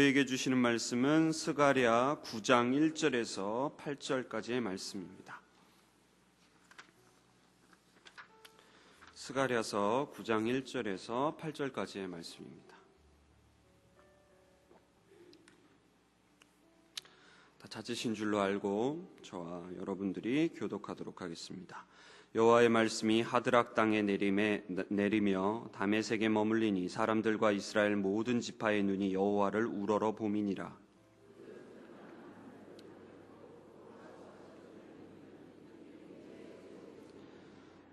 저에게 주시는 말씀은 스가랴 9장 1절에서 8절까지의 말씀입니다. 스가랴서 9장 1절에서 8절까지의 말씀입니다. 다 찾으신 줄로 알고 저와 여러분들이 교독하도록 하겠습니다. 여호와의 말씀이 하드락 땅에 내리며 다메섹에 머물리니 사람들과 이스라엘 모든 지파의 눈이 여호와를 우러러 봄이니라.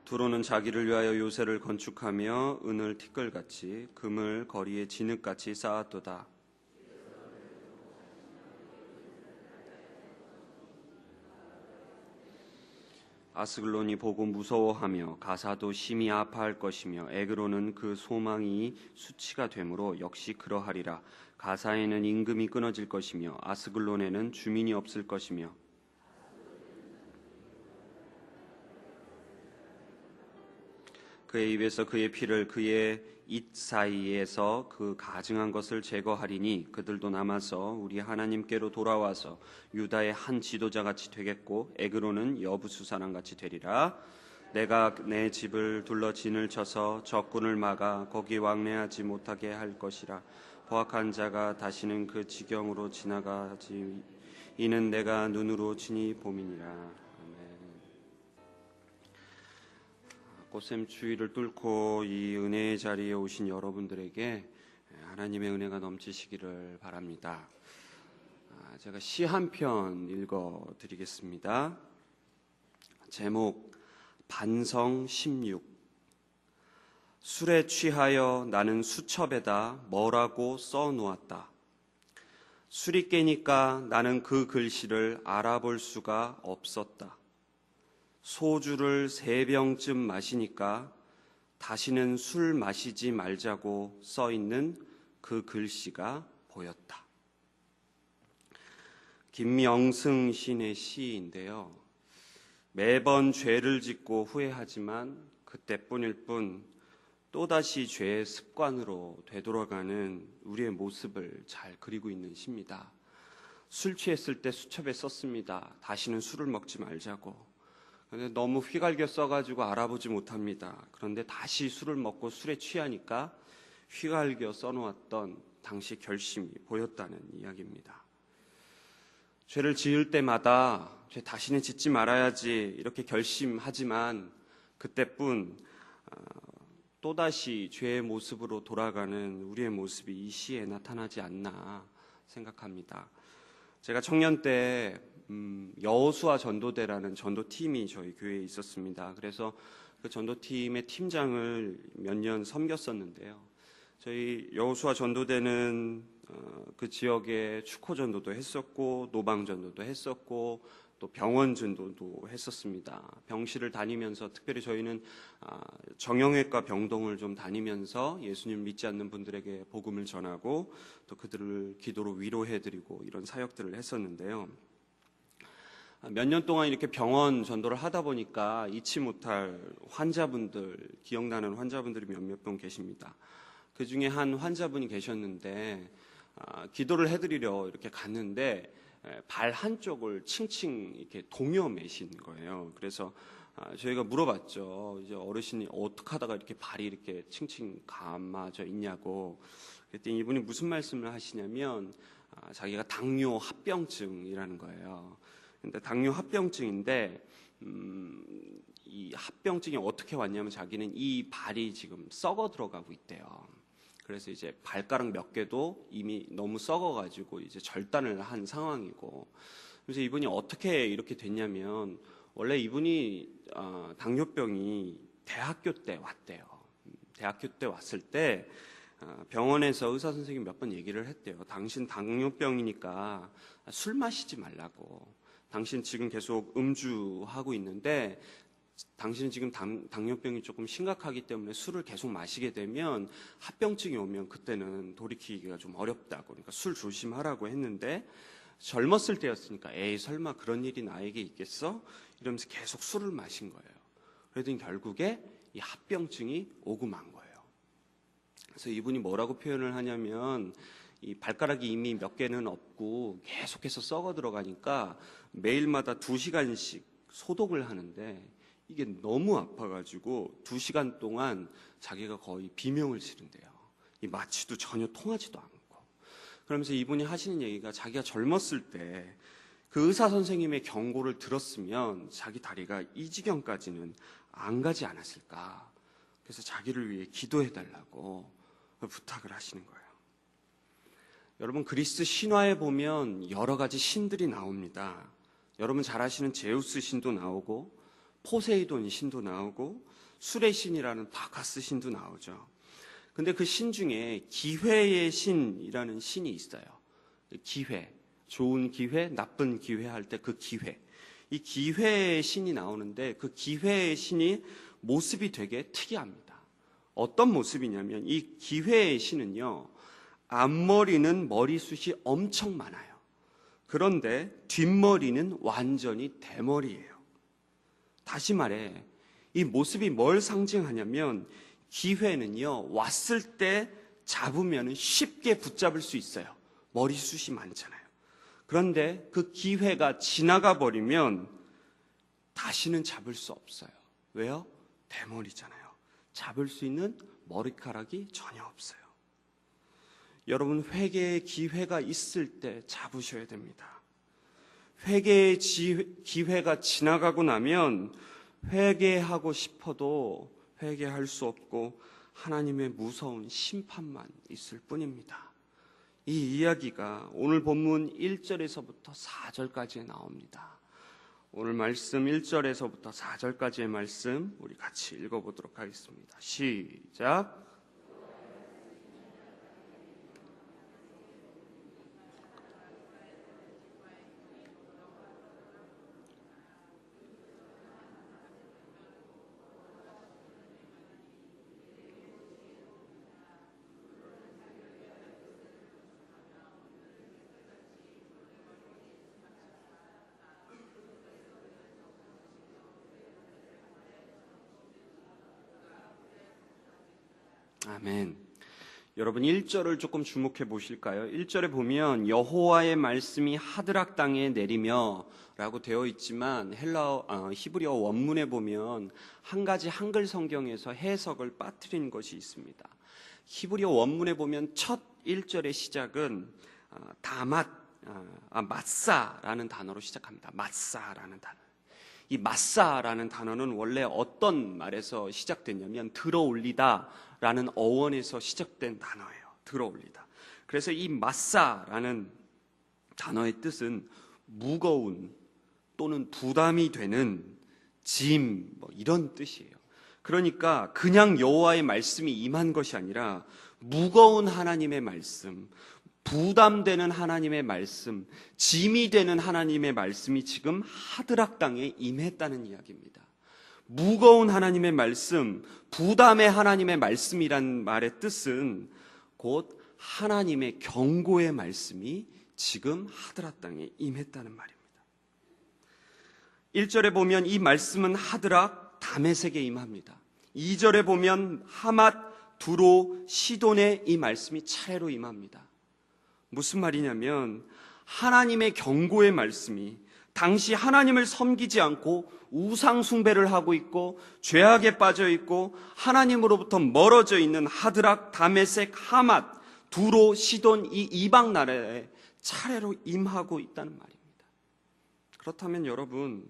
두로는 자기를 위하여 요새를 건축하며 은을 티끌같이 금을 거리에 진흙같이 쌓았도다. 아스글론이 보고 무서워하며 가사도 심히 아파할 것이며 에그로는 그 소망이 수치가 되므로 역시 그러하리라. 가사에는 임금이 끊어질 것이며 아스글론에는 주민이 없을 것이며 그의 입에서 그의 피를 그의 잇 사이에서 그 가증한 것을 제거하리니 그들도 남아서 우리 하나님께로 돌아와서 유다의 한 지도자같이 되겠고 에그로는 여부수 사람같이 되리라. 내가 내 집을 둘러 진을 쳐서 적군을 막아 거기 왕래하지 못하게 할 것이라. 포악한 자가 다시는 그 지경으로 지나가지 이는 내가 눈으로 친히 봄이니라. 꽃샘 추위를 뚫고 이 은혜의 자리에 오신 여러분들에게 하나님의 은혜가 넘치시기를 바랍니다. 제가 시 한 편 읽어드리겠습니다. 제목 반성 16. 술에 취하여 나는 수첩에다 뭐라고 써놓았다. 술이 깨니까 나는 그 글씨를 알아볼 수가 없었다. 소주를 3병쯤 마시니까 다시는 술 마시지 말자고 써있는 그 글씨가 보였다. 김명승 시인의 시인데요. 매번 죄를 짓고 후회하지만 그때뿐일 뿐 또다시 죄의 습관으로 되돌아가는 우리의 모습을 잘 그리고 있는 시입니다. 술 취했을 때 수첩에 썼습니다. 다시는 술을 먹지 말자고. 그런데 너무 휘갈겨 써가지고 알아보지 못합니다. 그런데 다시 술을 먹고 술에 취하니까 휘갈겨 써놓았던 당시 결심이 보였다는 이야기입니다. 죄를 지을 때마다 죄 다시는 짓지 말아야지 이렇게 결심하지만 그때뿐 또다시 죄의 모습으로 돌아가는 우리의 모습이 이 시에 나타나지 않나 생각합니다. 제가 청년 때 여호수아 전도대라는 전도팀이 저희 교회에 있었습니다. 그래서 그 전도팀의 팀장을 몇 년 섬겼었는데요. 저희 여호수아 전도대는 그 지역에 축호 전도도 했었고 노방 전도도 했었고 또 병원 전도도 했었습니다. 병실을 다니면서 특별히 저희는 정형외과 병동을 좀 다니면서 예수님 믿지 않는 분들에게 복음을 전하고 또 그들을 기도로 위로해드리고 이런 사역들을 했었는데요. 몇 년 동안 이렇게 병원 전도를 하다 보니까 잊지 못할 환자분들, 기억나는 환자분들이 몇몇 분 계십니다. 그 중에 한 환자분이 계셨는데 기도를 해드리려 이렇게 갔는데 발 한쪽을 칭칭 이렇게 동여매신 거예요. 그래서 저희가 물어봤죠. 이제 어르신이 어떻게 하다가 이렇게 발이 이렇게 칭칭 감아져 있냐고. 그랬더니 이분이 무슨 말씀을 하시냐면 자기가 당뇨 합병증이라는 거예요. 근데 당뇨 합병증인데 이 합병증이 어떻게 왔냐면 자기는 이 발이 지금 썩어 들어가고 있대요. 그래서 이제 발가락 몇 개도 이미 너무 썩어가지고 이제 절단을 한 상황이고, 그래서 이분이 어떻게 이렇게 됐냐면 원래 이분이 당뇨병이 대학교 때 왔대요. 대학교 때 왔을 때 병원에서 의사 선생님이 몇 번 얘기를 했대요. 당신 당뇨병이니까 술 마시지 말라고. 당신 지금 계속 음주하고 있는데 당신은 지금 당뇨병이 조금 심각하기 때문에 술을 계속 마시게 되면 합병증이 오면 그때는 돌이키기가 좀 어렵다고. 그러니까 술 조심하라고 했는데 젊었을 때였으니까 에이 설마 그런 일이 나에게 있겠어? 이러면서 계속 술을 마신 거예요. 그러더니 결국에 이 합병증이 오고 만 거예요. 그래서 이분이 뭐라고 표현을 하냐면 이 발가락이 이미 몇 개는 없고 계속해서 썩어 들어가니까 매일마다 2시간씩 소독을 하는데 이게 너무 아파가지고 2시간 동안 자기가 거의 비명을 지른대요. 이 마취도 전혀 통하지도 않고. 그러면서 이분이 하시는 얘기가 자기가 젊었을 때 그 의사 선생님의 경고를 들었으면 자기 다리가 이 지경까지는 안 가지 않았을까. 그래서 자기를 위해 기도해달라고 부탁을 하시는 거예요. 여러분, 그리스 신화에 보면 여러 가지 신들이 나옵니다. 여러분 잘 아시는 제우스 신도 나오고 포세이돈 신도 나오고 술의 신이라는 바카스 신도 나오죠. 근데 그 신 중에 기회의 신이라는 신이 있어요. 기회, 좋은 기회, 나쁜 기회 할 때 그 기회. 이 기회의 신이 나오는데 그 기회의 신이 모습이 되게 특이합니다. 어떤 모습이냐면 이 기회의 신은요, 앞머리는 머리숱이 엄청 많아요. 그런데 뒷머리는 완전히 대머리예요. 다시 말해 이 모습이 뭘 상징하냐면 기회는요, 왔을 때 잡으면 쉽게 붙잡을 수 있어요. 머리숱이 많잖아요. 그런데 그 기회가 지나가 버리면 다시는 잡을 수 없어요. 왜요? 대머리잖아요. 잡을 수 있는 머리카락이 전혀 없어요. 여러분, 회개의 기회가 있을 때 잡으셔야 됩니다. 회개의 기회가 지나가고 나면 회개하고 싶어도 회개할 수 없고 하나님의 무서운 심판만 있을 뿐입니다. 이 이야기가 오늘 본문 1절에서부터 4절까지에 나옵니다. 오늘 말씀 1절에서부터 4절까지의 말씀 우리 같이 읽어보도록 하겠습니다. 시작. 아멘. 여러분 1절을 조금 주목해 보실까요? 1절에 보면 여호와의 말씀이 하드락 땅에 내리며 라고 되어 있지만 히브리어 원문에 보면 한 가지 한글 성경에서 해석을 빠뜨린 것이 있습니다. 히브리어 원문에 보면 첫 1절의 시작은 마사라는 단어로 시작합니다. 마사라는 단어. 이 마사라는 단어는 원래 어떤 말에서 시작됐냐면 들어올리다 라는 어원에서 시작된 단어예요. 들어올리다. 그래서 이 마사라는 단어의 뜻은 무거운 또는 부담이 되는 짐, 이런 뜻이에요. 그러니까 그냥 여호와의 말씀이 임한 것이 아니라 무거운 하나님의 말씀, 부담되는 하나님의 말씀, 짐이 되는 하나님의 말씀이 지금 하드락 땅에 임했다는 이야기입니다. 무거운 하나님의 말씀, 부담의 하나님의 말씀이란 말의 뜻은 곧 하나님의 경고의 말씀이 지금 하드락 땅에 임했다는 말입니다. 1절에 보면 이 말씀은 하드락 다메섹에 임합니다. 2절에 보면 하맛, 두로, 시돈에 이 말씀이 차례로 임합니다. 무슨 말이냐면 하나님의 경고의 말씀이 당시 하나님을 섬기지 않고 우상 숭배를 하고 있고 죄악에 빠져 있고 하나님으로부터 멀어져 있는 하드락, 다메섹, 하맛, 두로, 시돈 이 이방 나라에 차례로 임하고 있다는 말입니다. 그렇다면 여러분,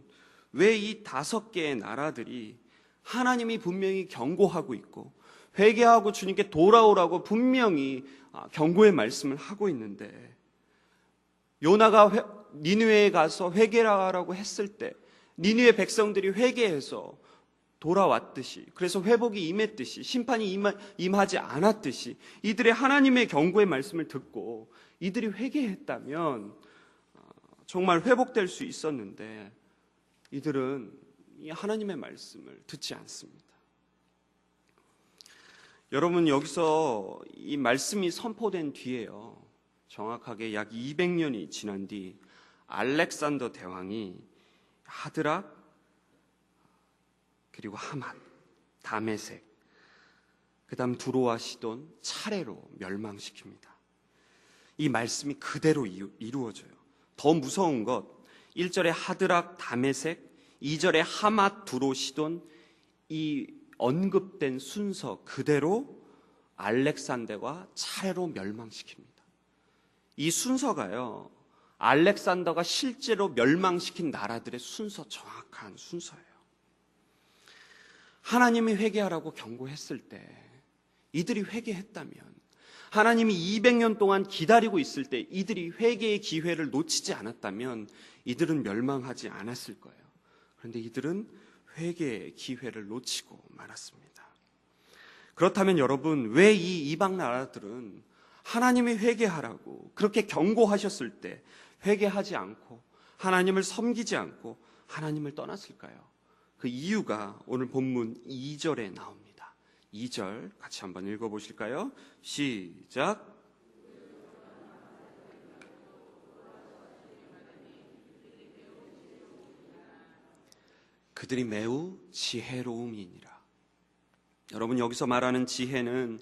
왜 이 5개의 나라들이 하나님이 분명히 경고하고 있고 회개하고 주님께 돌아오라고 분명히 경고의 말씀을 하고 있는데 요나가 니느웨에 가서 회개하라고 했을 때 니느웨 백성들이 회개해서 돌아왔듯이, 그래서 회복이 임했듯이, 심판이 임하지 않았듯이 이들의 하나님의 경고의 말씀을 듣고 이들이 회개했다면 정말 회복될 수 있었는데 이들은 이 하나님의 말씀을 듣지 않습니다. 여러분, 여기서 이 말씀이 선포된 뒤에요, 정확하게 약 200년이 지난 뒤 알렉산더 대왕이 하드락, 그리고 하맛, 다메섹, 그 다음 두로와 시돈 차례로 멸망시킵니다. 이 말씀이 그대로 이루어져요. 더 무서운 것, 1절에 하드락 다메섹, 2절에 하맛 두로 시돈, 이 언급된 순서 그대로 알렉산더가 차례로 멸망시킵니다. 이 순서가요, 알렉산더가 실제로 멸망시킨 나라들의 순서, 정확한 순서예요. 하나님이 회개하라고 경고했을 때 이들이 회개했다면, 하나님이 200년 동안 기다리고 있을 때 이들이 회개의 기회를 놓치지 않았다면 이들은 멸망하지 않았을 거예요. 그런데 이들은 회개의 기회를 놓치고 말았습니다. 그렇다면 여러분, 왜 이 이방 나라들은 하나님이 회개하라고 그렇게 경고하셨을 때 회개하지 않고 하나님을 섬기지 않고 하나님을 떠났을까요? 그 이유가 오늘 본문 2절에 나옵니다. 2절 같이 한번 읽어보실까요? 시작. 그들이 매우 지혜로움이니라. 여러분, 여기서 말하는 지혜는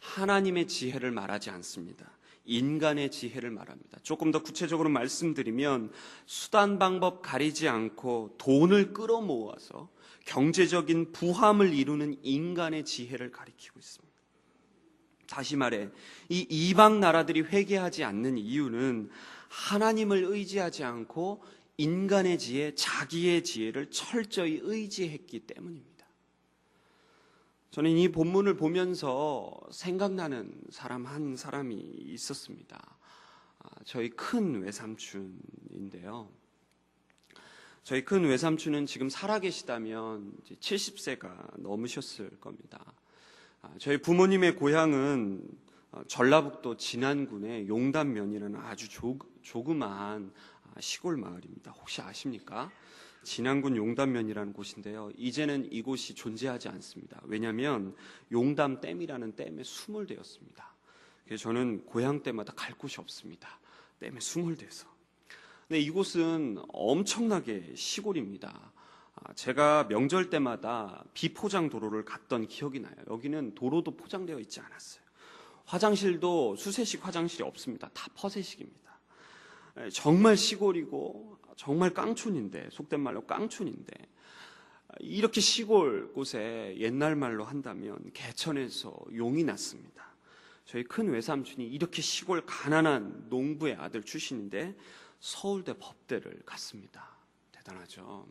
하나님의 지혜를 말하지 않습니다. 인간의 지혜를 말합니다. 조금 더 구체적으로 말씀드리면 수단 방법 가리지 않고 돈을 끌어모아서 경제적인 부함을 이루는 인간의 지혜를 가리키고 있습니다. 다시 말해, 이 이방 나라들이 회개하지 않는 이유는 하나님을 의지하지 않고 인간의 지혜, 자기의 지혜를 철저히 의지했기 때문입니다. 저는 이 본문을 보면서 생각나는 사람 한 사람이 있었습니다. 저희 큰 외삼촌인데요. 저희 큰 외삼촌은 지금 살아계시다면 이제 70세가 넘으셨을 겁니다. 저희 부모님의 고향은 전라북도 진안군의 용담면이라는 아주 조그마한 시골 마을입니다. 혹시 아십니까? 진안군 용담면이라는 곳인데요. 이제는 이곳이 존재하지 않습니다. 왜냐하면 용담댐이라는 댐에 수몰되었습니다. 그래서 저는 고향 때마다 갈 곳이 없습니다. 댐에 수몰돼서. 근데 이곳은 엄청나게 시골입니다. 제가 명절 때마다 비포장 도로를 갔던 기억이 나요. 여기는 도로도 포장되어 있지 않았어요. 화장실도 수세식 화장실이 없습니다. 다 퍼세식입니다. 정말 시골이고 정말 깡촌인데, 속된 말로 깡촌인데, 이렇게 시골 곳에 옛날 말로 한다면 개천에서 용이 났습니다. 저희 큰 외삼촌이 이렇게 시골 가난한 농부의 아들 출신인데 서울대 법대를 갔습니다. 대단하죠.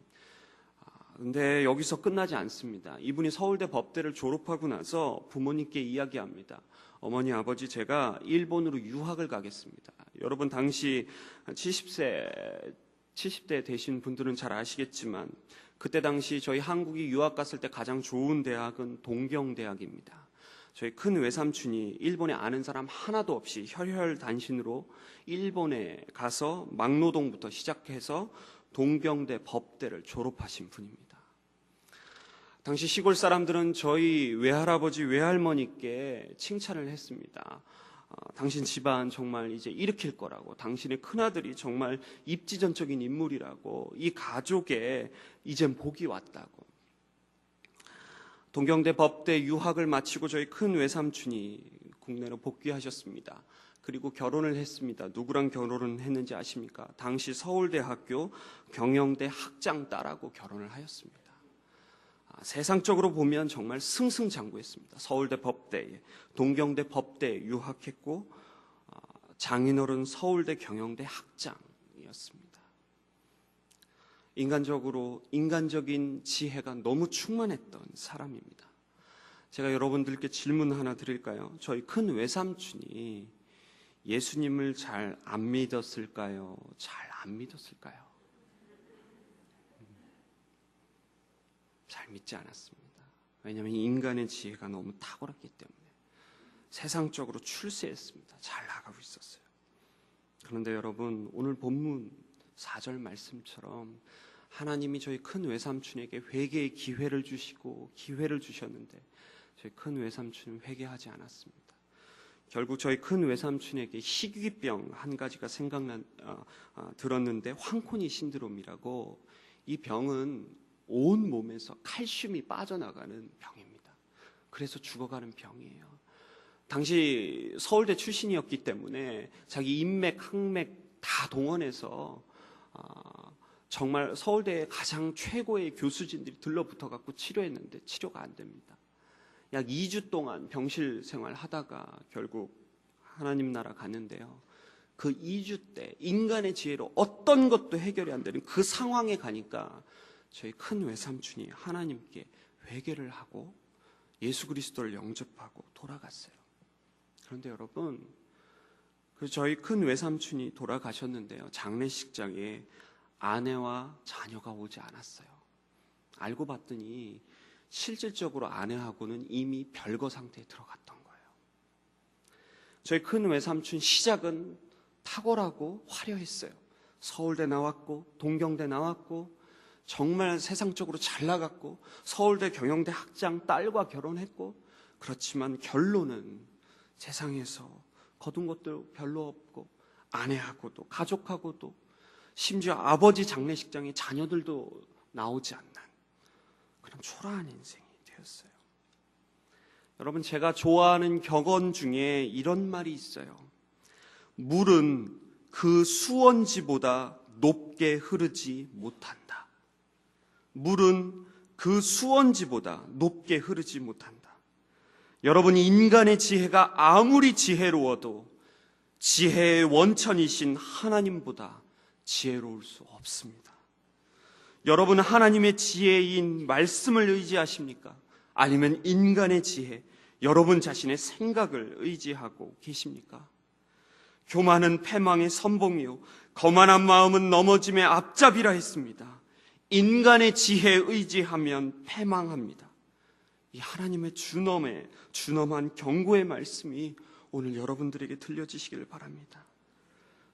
근데 여기서 끝나지 않습니다. 이분이 서울대 법대를 졸업하고 나서 부모님께 이야기합니다. 어머니, 아버지, 제가 일본으로 유학을 가겠습니다. 여러분, 당시 70대 되신 분들은 잘 아시겠지만 그때 당시 저희 한국이 유학 갔을 때 가장 좋은 대학은 동경대학입니다. 저희 큰 외삼촌이 일본에 아는 사람 하나도 없이 혈혈단신으로 일본에 가서 막노동부터 시작해서 동경대 법대를 졸업하신 분입니다. 당시 시골 사람들은 저희 외할아버지, 외할머니께 칭찬을 했습니다. 당신 집안 정말 이제 일으킬 거라고, 당신의 큰아들이 정말 입지전적인 인물이라고, 이 가족에 이젠 복이 왔다고. 동경대 법대 유학을 마치고 저희 큰 외삼촌이 국내로 복귀하셨습니다. 그리고 결혼을 했습니다. 누구랑 결혼을 했는지 아십니까? 당시 서울대학교 경영대 학장 딸하고 결혼을 하였습니다. 세상적으로 보면 정말 승승장구했습니다. 서울대 법대에, 동경대 법대에 유학했고 장인어른 서울대 경영대 학장이었습니다. 인간적인 지혜가 너무 충만했던 사람입니다. 제가 여러분들께 질문 하나 드릴까요? 저희 큰 외삼촌이 예수님을 잘 안 믿었을까요? 잘 안 믿었을까요? 잘 믿지 않았습니다. 왜냐하면 인간의 지혜가 너무 탁월했기 때문에 세상적으로 출세했습니다. 잘 나가고 있었어요. 그런데 여러분, 오늘 본문 4절 말씀처럼 하나님이 저희 큰 외삼촌에게 회개의 기회를 주시고 기회를 주셨는데 저희 큰 외삼촌은 회개하지 않았습니다. 결국 저희 큰 외삼촌에게 희귀병 한 가지가 들었는데 황코니 신드롬이라고, 이 병은 온 몸에서 칼슘이 빠져나가는 병입니다. 그래서 죽어가는 병이에요. 당시 서울대 출신이었기 때문에 자기 인맥, 항맥 다 동원해서 정말 서울대의 가장 최고의 교수진들이 들러붙어 갖고 치료했는데 치료가 안 됩니다. 약 2주 동안 병실 생활하다가 결국 하나님 나라 갔는데요. 그 2주 때 인간의 지혜로 어떤 것도 해결이 안 되는 그 상황에 가니까 저희 큰 외삼촌이 하나님께 회개를 하고 예수 그리스도를 영접하고 돌아갔어요. 그런데 여러분, 그 저희 큰 외삼촌이 돌아가셨는데요. 장례식장에 아내와 자녀가 오지 않았어요. 알고 봤더니 실질적으로 아내하고는 이미 별거 상태에 들어갔던 거예요. 저희 큰 외삼촌 시작은 탁월하고 화려했어요. 서울대 나왔고 동경대 나왔고 정말 세상적으로 잘 나갔고 서울대 경영대 학장 딸과 결혼했고, 그렇지만 결론은 세상에서 거둔 것도 별로 없고 아내하고도 가족하고도 심지어 아버지 장례식장에 자녀들도 나오지 않는 그런 초라한 인생이 되었어요. 여러분, 제가 좋아하는 격언 중에 이런 말이 있어요. 물은 그 수원지보다 높게 흐르지 못한다. 물은 그 수원지보다 높게 흐르지 못한다. 여러분, 인간의 지혜가 아무리 지혜로워도 지혜의 원천이신 하나님보다 지혜로울 수 없습니다. 여러분, 하나님의 지혜인 말씀을 의지하십니까? 아니면 인간의 지혜, 여러분 자신의 생각을 의지하고 계십니까? 교만은 패망의 선봉이요 거만한 마음은 넘어짐의 앞잡이라 했습니다. 인간의 지혜에 의지하면 패망합니다. 이 하나님의 준엄한 경고의 말씀이 오늘 여러분들에게 들려지시기를 바랍니다.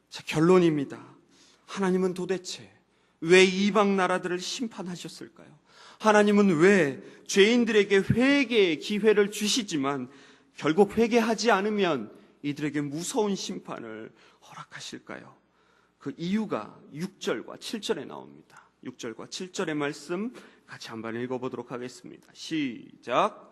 자, 결론입니다. 하나님은 도대체 왜 이방 나라들을 심판하셨을까요? 하나님은 왜 죄인들에게 회개의 기회를 주시지만 결국 회개하지 않으면 이들에게 무서운 심판을 허락하실까요? 그 이유가 6절과 7절에 나옵니다. 6절과 7절의 말씀 같이 한번 읽어보도록 하겠습니다. 시작.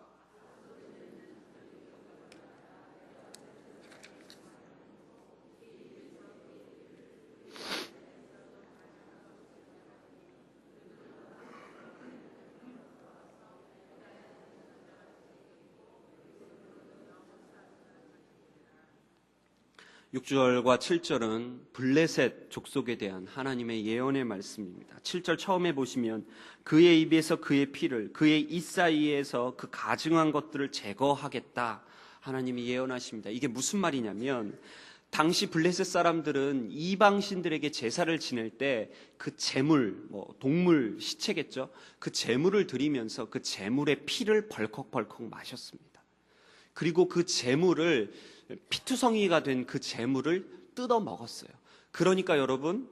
6절과 7절은 블레셋 족속에 대한 하나님의 예언의 말씀입니다. 7절 처음에 보시면 그의 입에서 그의 피를, 그의 입 사이에서 그 가증한 것들을 제거하겠다, 하나님이 예언하십니다. 이게 무슨 말이냐면 당시 블레셋 사람들은 이방신들에게 제사를 지낼 때 그 제물, 동물 시체겠죠, 그 제물을 드리면서 그 제물의 피를 벌컥벌컥 마셨습니다. 그리고 그 제물을, 피투성이가 된 그 제물을 뜯어 먹었어요. 그러니까 여러분,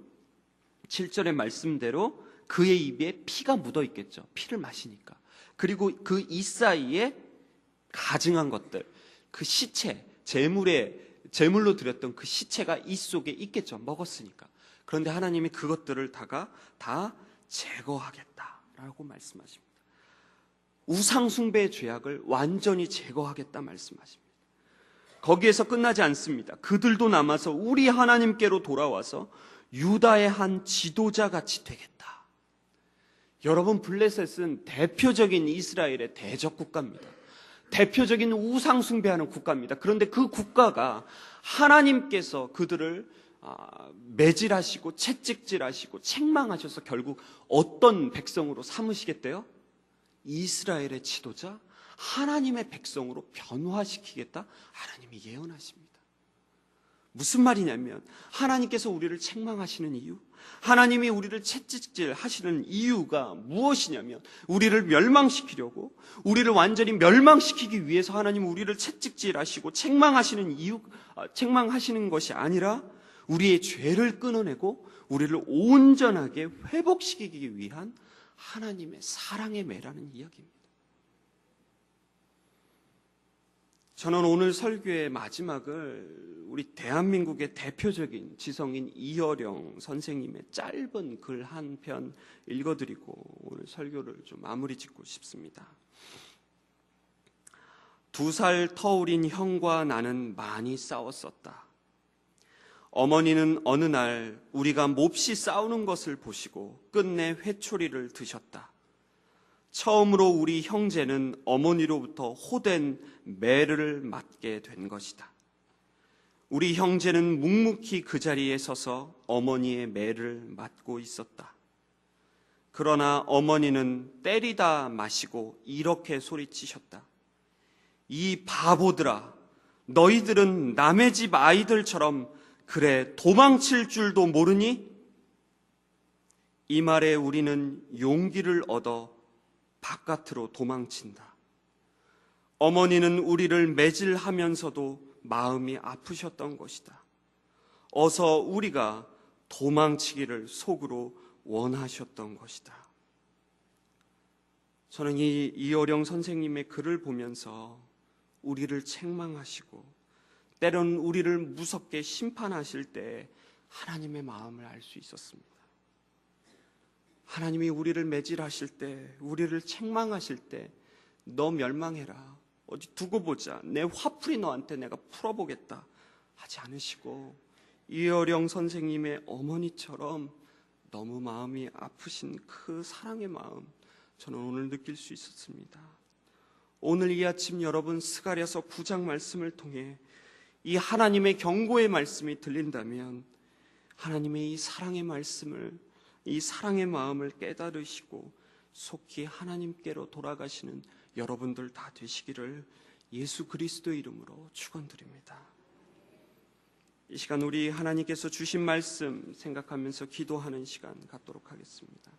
7절의 말씀대로 그의 입에 피가 묻어 있겠죠. 피를 마시니까. 그리고 그 입 사이에 가증한 것들, 그 시체, 제물로 드렸던 그 시체가 입 속에 있겠죠. 먹었으니까. 그런데 하나님이 그것들을 다 제거하겠다라고 말씀하십니다. 우상 숭배의 죄악을 완전히 제거하겠다 말씀하십니다. 거기에서 끝나지 않습니다. 그들도 남아서 우리 하나님께로 돌아와서 유다의 한 지도자 같이 되겠다. 여러분, 블레셋은 대표적인 이스라엘의 대적 국가입니다. 대표적인 우상 숭배하는 국가입니다. 그런데 그 국가가 하나님께서 그들을 매질하시고 채찍질하시고 책망하셔서 결국 어떤 백성으로 삼으시겠대요? 이스라엘의 지도자, 하나님의 백성으로 변화시키겠다, 하나님이 예언하십니다. 무슨 말이냐면 하나님께서 우리를 책망하시는 이유, 하나님이 우리를 채찍질 하시는 이유가 무엇이냐면 우리를 멸망시키려고, 우리를 완전히 멸망시키기 위해서 하나님은 우리를 채찍질하시고 책망하시는 것이 아니라 우리의 죄를 끊어내고 우리를 온전하게 회복시키기 위한 하나님의 사랑의 매라는 이야기입니다. 저는 오늘 설교의 마지막을 우리 대한민국의 대표적인 지성인 이어령 선생님의 짧은 글 한 편 읽어드리고 오늘 설교를 좀 마무리 짓고 싶습니다. 2살 터울인 형과 나는 많이 싸웠었다. 어머니는 어느 날 우리가 몹시 싸우는 것을 보시고 끝내 회초리를 드셨다. 처음으로 우리 형제는 어머니로부터 호된 매를 맞게 된 것이다. 우리 형제는 묵묵히 그 자리에 서서 어머니의 매를 맞고 있었다. 그러나 어머니는 때리다 마시고 이렇게 소리치셨다. 이 바보들아, 너희들은 남의 집 아이들처럼 그래 도망칠 줄도 모르니? 이 말에 우리는 용기를 얻어 바깥으로 도망친다. 어머니는 우리를 매질하면서도 마음이 아프셨던 것이다. 어서 우리가 도망치기를 속으로 원하셨던 것이다. 저는 이 이어령 선생님의 글을 보면서 우리를 책망하시고 때론 우리를 무섭게 심판하실 때 하나님의 마음을 알 수 있었습니다. 하나님이 우리를 매질하실 때, 우리를 책망하실 때 너 멸망해라, 어디 두고 보자, 내 화풀이 너한테 내가 풀어보겠다 하지 않으시고 이어령 선생님의 어머니처럼 너무 마음이 아프신 그 사랑의 마음, 저는 오늘 느낄 수 있었습니다. 오늘 이 아침 여러분 스가랴서 9장 말씀을 통해 이 하나님의 경고의 말씀이 들린다면 하나님의 이 사랑의 말씀을, 이 사랑의 마음을 깨달으시고 속히 하나님께로 돌아가시는 여러분들 다 되시기를 예수 그리스도의 이름으로 축원드립니다. 이 시간 우리 하나님께서 주신 말씀 생각하면서 기도하는 시간 갖도록 하겠습니다.